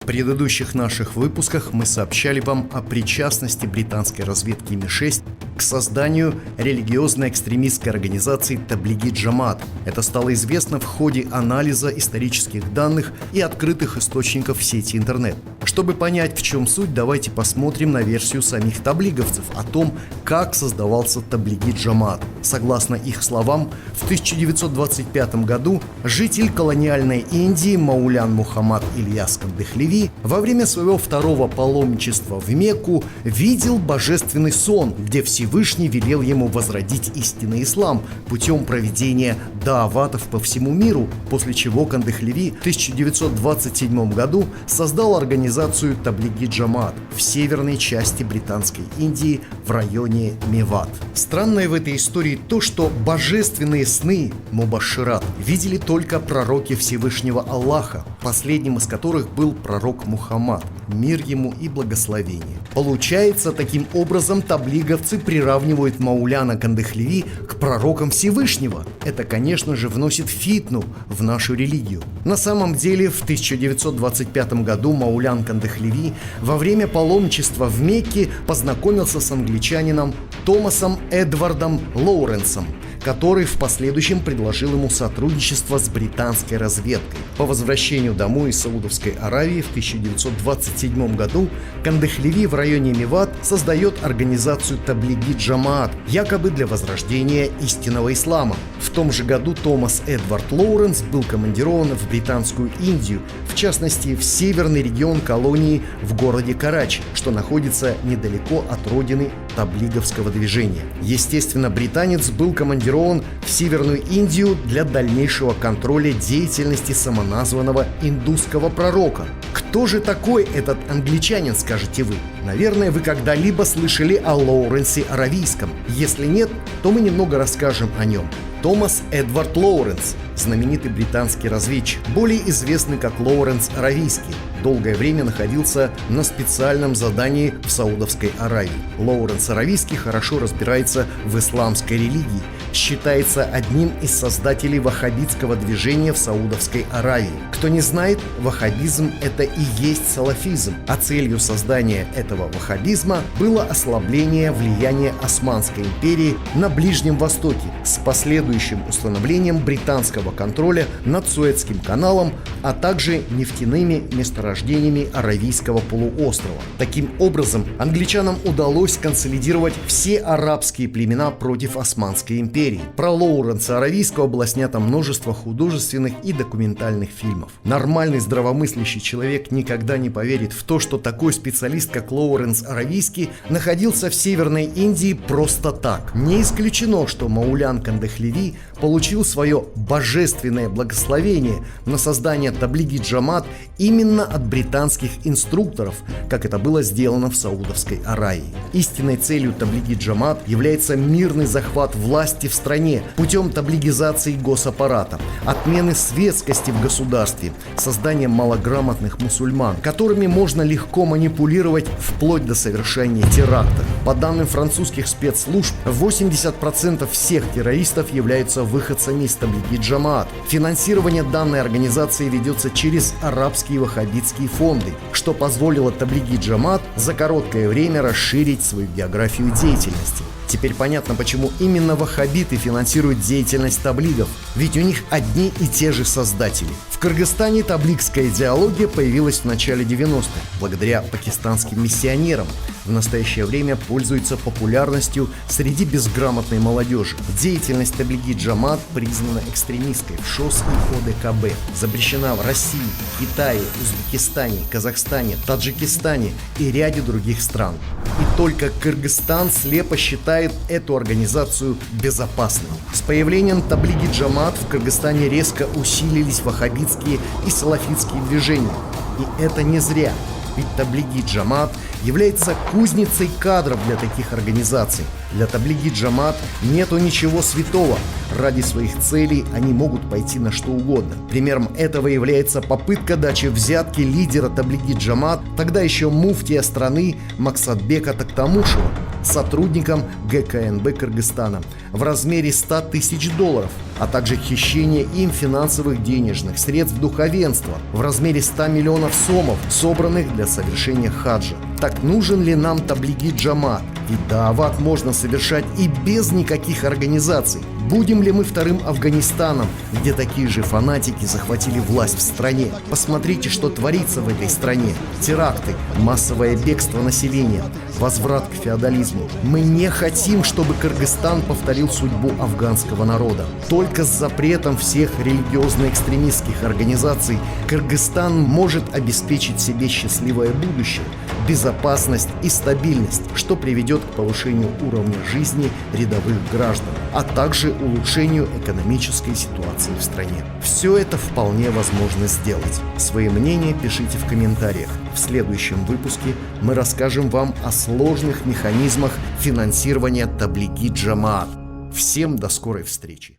предыдущих наших выпусках мы сообщали вам о причастности британской разведки МИ-6 к созданию религиозно-экстремистской организации Таблиги Джамаат. Это стало известно в ходе анализа исторических данных и открытых источников в сети интернет. Чтобы понять, в чем суть, давайте посмотрим на версию самих таблиговцев о том, как создавался Таблиги Джамаат. Согласно их словам, в 1925 году житель колониальной Индии Маулян Мухаммад Ильяс Кандехлеви во время своего второго паломничества в Мекку видел божественный сон, где Всевышний велел ему возродить истинный ислам путем проведения дааватов по всему миру, после чего Кандехлеви в 1927 году создал организацию Таблиги Джамаат в северной части британской Индии в районе Меват. Странное в этой истории то, что божественные сны Мубашшират видели только пророки Всевышнего Аллаха, последним из которых был пророк Мухаммад, мир ему и благословение. Получается, таким образом таблиговцы приравнивают Мауляна Кандехлеви к пророкам Всевышнего. Это, конечно же, вносит фитну в нашу религию. На самом деле, в 1925 году Маулян Кандехлеви во время паломничества в Мекке познакомился с англичанином Томасом Эдвардом Лоуренсом, который в последующем предложил ему сотрудничество с британской разведкой. По возвращению домой из Саудовской Аравии в 1927 году Кандехлеви в районе Меват создает организацию Таблиги Джамаат, якобы для возрождения истинного ислама. В том же году Томас Эдвард Лоуренс был командирован в Британскую Индию, в частности в северный регион колонии в городе Карачи, что находится недалеко от родины таблиговского движения. Естественно, британец был командирован в Северную Индию для дальнейшего контроля деятельности самоназванного индусского пророка. Кто же такой этот англичанин, скажете вы? Наверное, вы когда-либо слышали о Лоуренсе Аравийском. Если нет, то мы немного расскажем о нем. Томас Эдвард Лоуренс, знаменитый британский разведчик, более известный как Лоуренс Аравийский, долгое время находился на специальном задании в Саудовской Аравии. Лоуренс Аравийский хорошо разбирается в исламской религии, считается одним из создателей ваххабитского движения в Саудовской Аравии. Кто не знает, ваххабизм – это и есть салафизм, а целью создания этого ваххабизма было ослабление влияния Османской империи на Ближнем Востоке с последующим установлением британского контроля над Суэцким каналом, а также нефтяными месторождениями Аравийского полуострова. Таким образом, англичанам удалось консолидировать все арабские племена против Османской империи. Про Лоуренса Аравийского было снято множество художественных и документальных фильмов. Нормальный здравомыслящий человек никогда не поверит в то, что такой специалист, как Лоуренс Аравийский, находился в Северной Индии просто так. Не исключено, что Маулян Кандехлеви получил свое божественное благословение на создание Таблиги Джамаат именно от британских инструкторов, как это было сделано в Саудовской Аравии. Истинной целью Таблиги Джамаат является мирный захват власти в стране путем таблигизации госаппарата, отмены светскости в государстве, создания малограмотных мусульман, которыми можно легко манипулировать вплоть до совершения терактов. По данным французских спецслужб, 80% всех террористов являются выходцами из Таблиги Джамаат. Финансирование данной организации ведется через арабские ваххабитские фонды, что позволило Таблиги Джамаат за короткое время расширить свою географию деятельности. Теперь понятно, почему именно ваххабиты финансируют деятельность таблигов, ведь у них одни и те же создатели. В Кыргызстане таблигская идеология появилась в начале 90-х, благодаря пакистанским миссионерам. В настоящее время пользуется популярностью среди безграмотной молодежи. Деятельность Таблиги Джамаат признана экстремистской в ШОС и ОДКБ. Запрещена в России, Китае, Узбекистане, Казахстане, Таджикистане и ряде других стран. И только Кыргызстан слепо считает эту организацию безопасной. С появлением Таблиги Джамаат в Кыргызстане резко усилились ваххабитские и салафитские движения. И это не зря. Ведь Таблиги Джамаат является кузницей кадров для таких организаций. Для Таблиги Джамаат нету ничего святого. Ради своих целей они могут пойти на что угодно. Примером этого является попытка дачи взятки лидера Таблиги Джамаат, тогда еще муфтия страны Максатбека Токтамушева, сотрудникам ГКНБ Кыргызстана в размере $100 000. а также хищение им финансовых денежных средств духовенства в размере 100 миллионов сомов, собранных для совершения хаджа. Так нужен ли нам таблиги джамат? Ведь даават можно совершать и без никаких организаций. Будем ли мы вторым Афганистаном, где такие же фанатики захватили власть в стране? Посмотрите, что творится в этой стране. Теракты, массовое бегство населения, возврат к феодализму. Мы не хотим, чтобы Кыргызстан повторил судьбу афганского народа. Только с запретом всех религиозно-экстремистских организаций Кыргызстан может обеспечить себе счастливое будущее, безопасность и стабильность, что приведет к повышению уровня жизни рядовых граждан, а также улучшению экономической ситуации в стране. Все это вполне возможно сделать. Свои мнения пишите в комментариях. В следующем выпуске мы расскажем вам о сложных механизмах финансирования таблиги джамаат. Всем до скорой встречи!